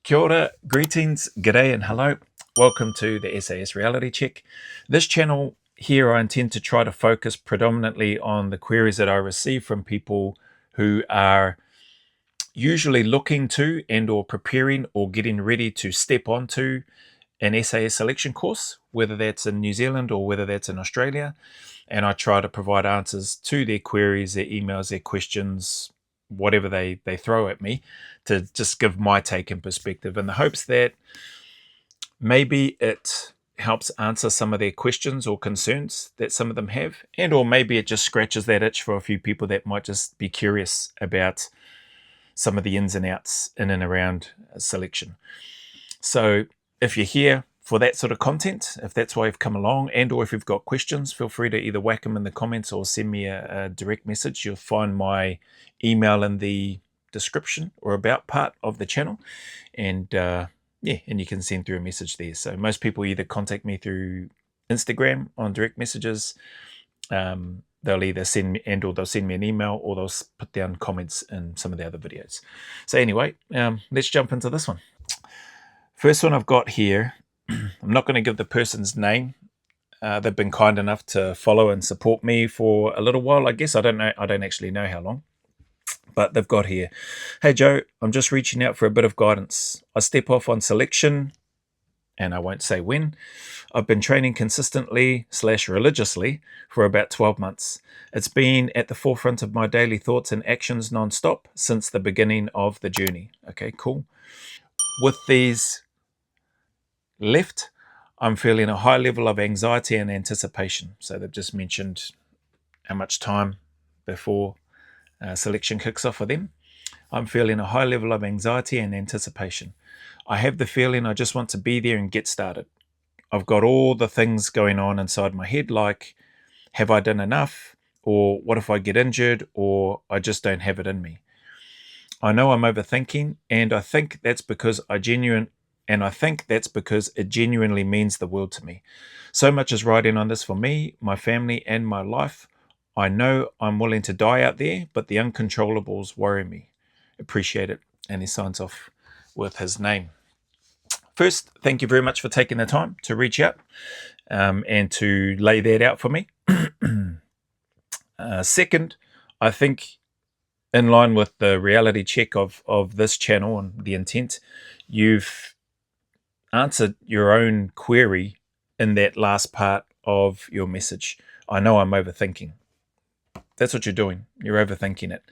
Kia ora, greetings, g'day and hello. Welcome to the SAS Reality Check. This channel here I intend to try to focus predominantly on the queries that I receive from people who are usually looking to and or preparing or getting ready to step onto an SAS selection course, whether that's in New Zealand or whether that's in Australia. And I try to provide answers to their queries, their emails, their questions, whatever they throw at me, to just give my take and perspective in the hopes that maybe it helps answer some of their questions or concerns that some of them have, and or maybe it just scratches that itch for a few people that might just be curious about some of the ins and outs in and around selection. So if you're here for that sort of content, if that's why you've come along, and or if you've got questions, feel free to either whack them in the comments or send me a direct message. You'll find my email in the description or about part of the channel, and and you can send through a message there. So most people either contact me through Instagram on direct messages. They'll either send me or they'll send me an email, or they'll put down comments in some of the other videos. So anyway, let's jump into this one. First one I've got here, I'm not going to give the person's name. They've been kind enough to follow and support me for a little while, I guess. I don't actually know how long. But they've got here, "Hey Joe, I'm just reaching out for a bit of guidance. I step off on selection, and I won't say when. I've been training consistently/religiously for about 12 months. It's been at the forefront of my daily thoughts and actions non-stop since the beginning of the journey." Okay, cool. "With these left, I'm feeling a high level of anxiety and anticipation." So they've just mentioned how much time before selection kicks off for them. "I'm feeling a high level of anxiety and anticipation. I have the feeling I just want to be there and get started. I've got all the things going on inside my head, like, have I done enough? Or what if I get injured? Or I just don't have it in me. I know I'm overthinking, and I think that's because it genuinely means the world to me. So much is riding on this for me, my family, and my life. I know I'm willing to die out there, but the uncontrollables worry me. Appreciate it." And he signs off with his name. First, thank you very much for taking the time to reach out and to lay that out for me. Second, I think in line with the reality check of this channel and the intent, you've answered your own query in that last part of your message. "I know I'm overthinking." That's what you're doing. You're overthinking it.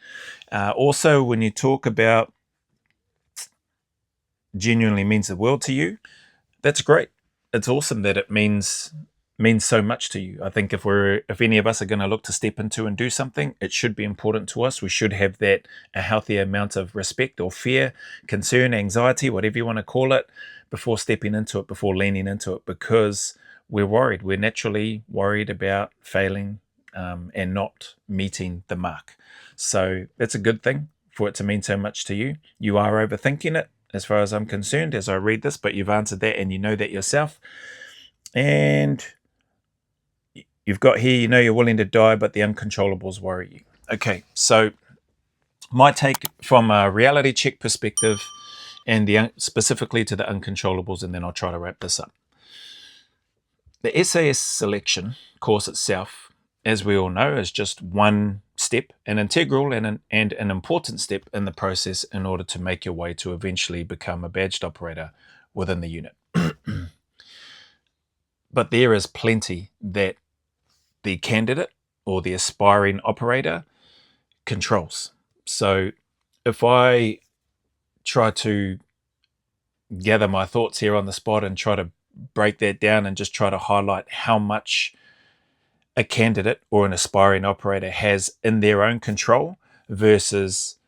Also, when you talk about genuinely means the world to you, that's great. It's awesome that it means so much to you. I think if any of us are going to look to step into and do something, it should be important to us. We should have that a healthy amount of respect or fear, concern, anxiety, whatever you want to call it, before stepping into it, before leaning into it, because we're worried. We're naturally worried about failing and not meeting the mark. So that's a good thing for it to mean so much to you. You are overthinking it, as far as I'm concerned, as I read this, but you've answered that and you know that yourself. And you've got here, you know you're willing to die, but the uncontrollables worry you. Okay, so my take from a reality check perspective, and specifically to the uncontrollables, and then I'll try to wrap this up. The SAS selection course itself, as we all know, is just one step, an integral and an important step in the process in order to make your way to eventually become a badged operator within the unit. But there is plenty that the candidate or the aspiring operator controls. So if I try to gather my thoughts here on the spot and try to break that down and just try to highlight how much a candidate or an aspiring operator has in their own control versus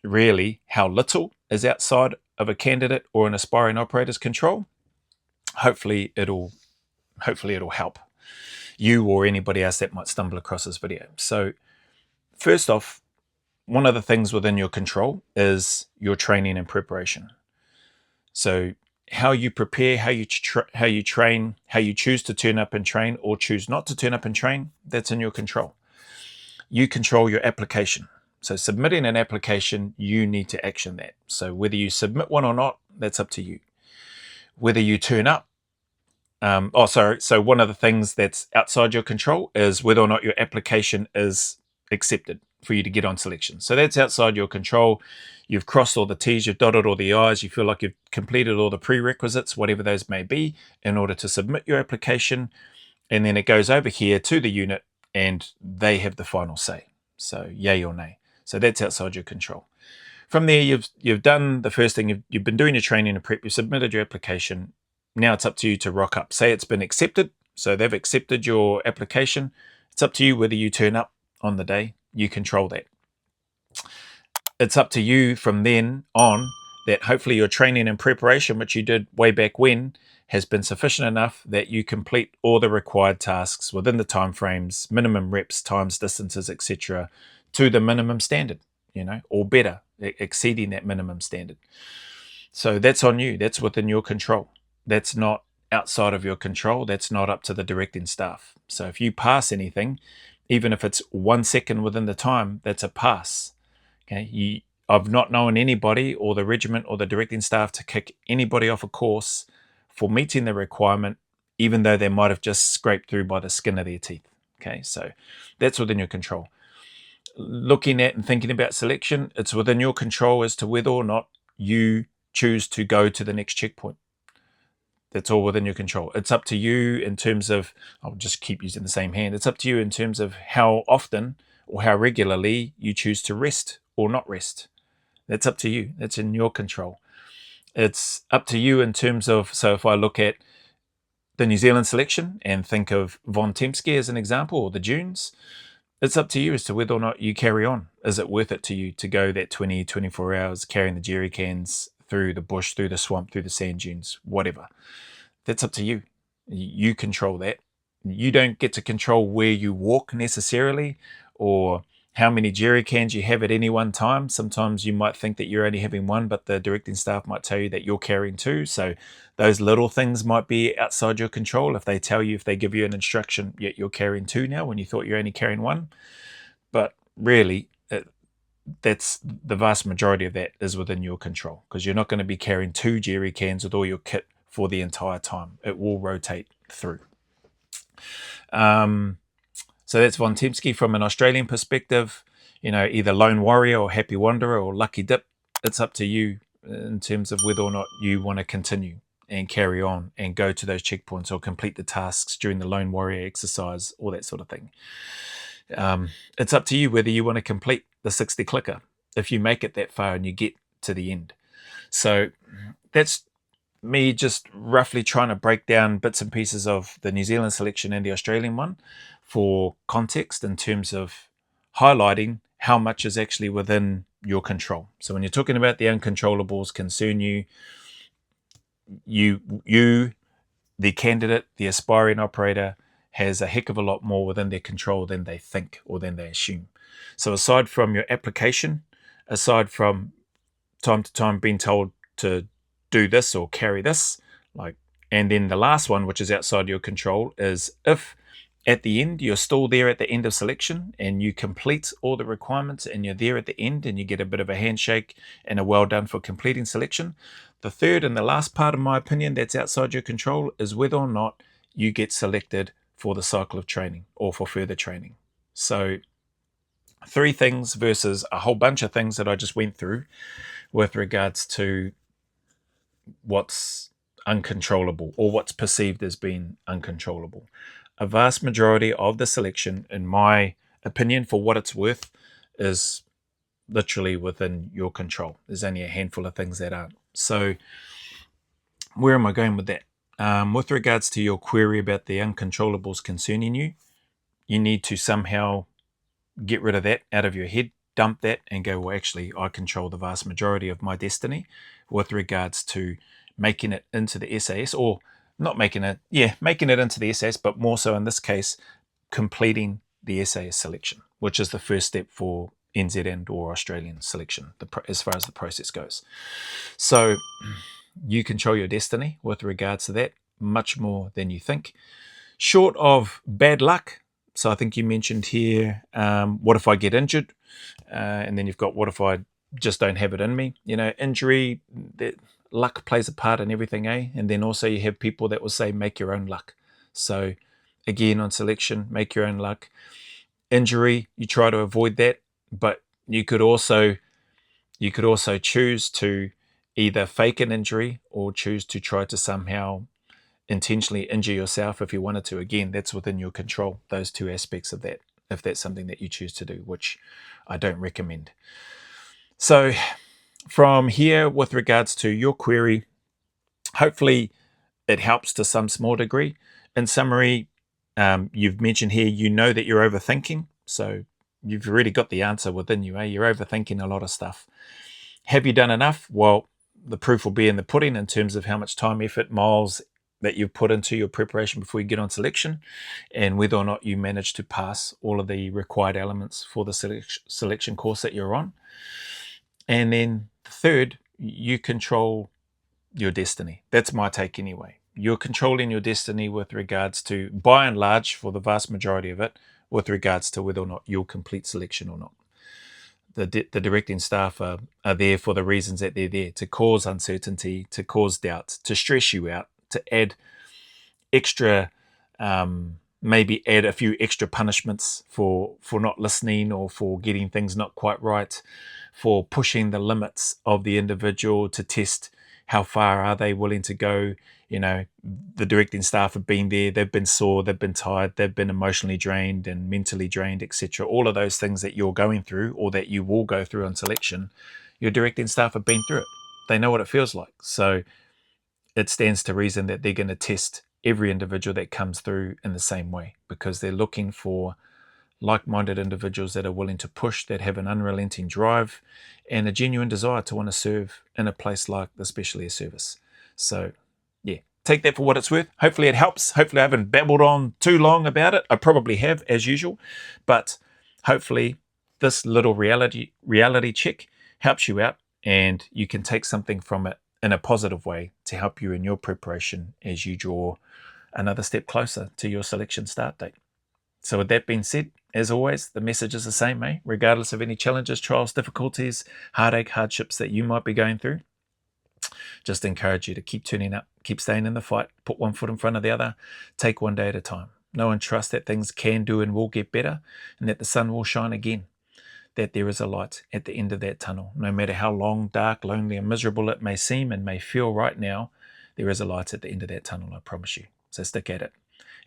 really how little is outside of a candidate or an aspiring operator's control, hopefully it'll help you or anybody else that might stumble across this video. So first off, one of the things within your control is your training and preparation. So how you prepare, how you train, how you choose to turn up and train or choose not to turn up and train, that's in your control. You control your application. So submitting an application, you need to action that. So whether you submit one or not, that's up to you. Whether you turn up, so one of the things that's outside your control is whether or not your application is accepted for you to get on selection. So that's outside your control. You've crossed all the T's, you've dotted all the I's, you feel like you've completed all the prerequisites, whatever those may be, in order to submit your application. And then it goes over here to the unit and they have the final say. So yay or nay. So that's outside your control. From there, you've done the first thing. You've been doing your training and prep. You've submitted your application. Now it's up to you to rock up. Say it's been accepted. So they've accepted your application. It's up to you whether you turn up on the day. You control that. It's up to you from then on that hopefully your training and preparation, which you did way back when, has been sufficient enough that you complete all the required tasks within the timeframes, minimum reps, times, distances, etc., to the minimum standard, or better, exceeding that minimum standard. So that's on you. That's within your control. That's not outside of your control. That's not up to the directing staff. So if you pass anything, even if it's 1 second within the time, that's a pass. Okay. I've not known anybody or the regiment or the directing staff to kick anybody off a course for meeting the requirement, even though they might have just scraped through by the skin of their teeth. Okay, so that's within your control. Looking at and thinking about selection, it's within your control as to whether or not you choose to go to the next checkpoint. That's all within your control. It's up to you in terms of, I'll just keep using the same hand, it's up to you in terms of how often or how regularly you choose to rest or not rest. That's up to you. That's in your control. It's up to you in terms of, so if I look at the New Zealand selection and think of Von Tempsky as an example, or the Dunes, it's up to you as to whether or not you carry on. Is it worth it to you to go that 20, 24 hours carrying the jerry cans through the bush, through the swamp, through the sand dunes, whatever? That's up to you. You control that. You don't get to control where you walk necessarily, or how many jerry cans you have at any one time. Sometimes you might think that you're only having one, but the directing staff might tell you that you're carrying two. So those little things might be outside your control. If they give you an instruction, yet you're carrying two now when you thought you're only carrying one. But really, that's the vast majority of that is within your control, because you're not going to be carrying two jerry cans with all your kit for the entire time. It will rotate through. So that's Von Tempsky. From an Australian perspective, either Lone Warrior or Happy Wanderer or Lucky Dip, it's up to you in terms of whether or not you want to continue and carry on and go to those checkpoints or complete the tasks during the Lone Warrior exercise, all that sort of thing. It's up to you whether you want to complete the 60 clicker if you make it that far and you get to the end. So that's me just roughly trying to break down bits and pieces of the New Zealand selection and the Australian one for context in terms of highlighting how much is actually within your control. So when you're talking about the uncontrollables concern you, the candidate, the aspiring operator, has a heck of a lot more within their control than they think or than they assume. So aside from your application, aside from time to time being told to do this or carry this, and then the last one, which is outside your control, is if at the end you're still there at the end of selection and you complete all the requirements and you're there at the end and you get a bit of a handshake and a well done for completing selection. The third and the last part, in my opinion, that's outside your control is whether or not you get selected for the cycle of training or for further training. So 3 things versus a whole bunch of things that I just went through with regards to what's uncontrollable or what's perceived as being uncontrollable. A vast majority of the selection, in my opinion, for what it's worth, is literally within your control. There's only a handful of things that aren't. So where am I going with that? With regards to your query about the uncontrollables concerning you, you need to somehow get rid of that out of your head, dump that and go, well, actually, I control the vast majority of my destiny with regards to making it into the SAS, or not making it, making it into the SAS, but more so in this case, completing the SAS selection, which is the first step for NZ and or Australian selection, as far as the process goes. So you control your destiny with regards to that, much more than you think. Short of bad luck, So I think you mentioned here, what if I get injured? And then you've got, what if I just don't have it in me? Injury, luck plays a part in everything, eh? And then also you have people that will say, make your own luck. So again, on selection, make your own luck. Injury, you try to avoid that, but you could also choose to either fake an injury or choose to try to somehow intentionally injure yourself if you wanted to. Again, that's within your control, those two aspects of that, if that's something that you choose to do, which I don't recommend. So from here, with regards to your query, hopefully it helps to some small degree. In summary, you've mentioned here, that you're overthinking. So you've already got the answer within you, eh? You're overthinking a lot of stuff. Have you done enough? Well, the proof will be in the pudding in terms of how much time, effort, miles that you've put into your preparation before you get on selection, and whether or not you manage to pass all of the required elements for the selection course that you're on. And then third, you control your destiny. That's my take anyway. You're controlling your destiny with regards to, by and large, for the vast majority of it, with regards to whether or not you'll complete selection or not. The directing staff are there for the reasons that they're there, to cause uncertainty, to cause doubt, to stress you out, to add extra, maybe add a few extra punishments for not listening or for getting things not quite right, for pushing the limits of the individual to test how far are they willing to go. The directing staff have been there, they've been sore, they've been tired, they've been emotionally drained and mentally drained, etc. All of those things that you're going through or that you will go through on selection, your directing staff have been through it. They know what it feels like. So it stands to reason that they're going to test every individual that comes through in the same way, because they're looking for like-minded individuals that are willing to push, that have an unrelenting drive and a genuine desire to want to serve in a place like the Special Air Service. So yeah, take that for what it's worth. Hopefully it helps. Hopefully I haven't babbled on too long about it. I probably have, as usual, but hopefully this little reality check helps you out and you can take something from it in a positive way to help you in your preparation as you draw another step closer to your selection start date. So with that being said, as always, the message is the same, eh? Regardless of any challenges, trials, difficulties, heartache, hardships that you might be going through, just encourage you to keep turning up, keep staying in the fight, put one foot in front of the other, take one day at a time. Know and trust that things can do and will get better, and that the sun will shine again, that there is a light at the end of that tunnel. No matter how long, dark, lonely, and miserable it may seem and may feel right now, there is a light at the end of that tunnel, I promise you. So stick at it.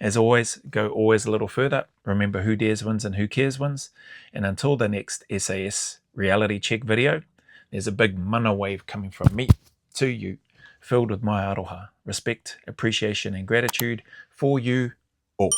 As always, go always a little further. Remember, who dares wins and who cares wins. And until the next SAS reality check video, there's a big mana wave coming from me to you, filled with my aroha, respect, appreciation, and gratitude for you all.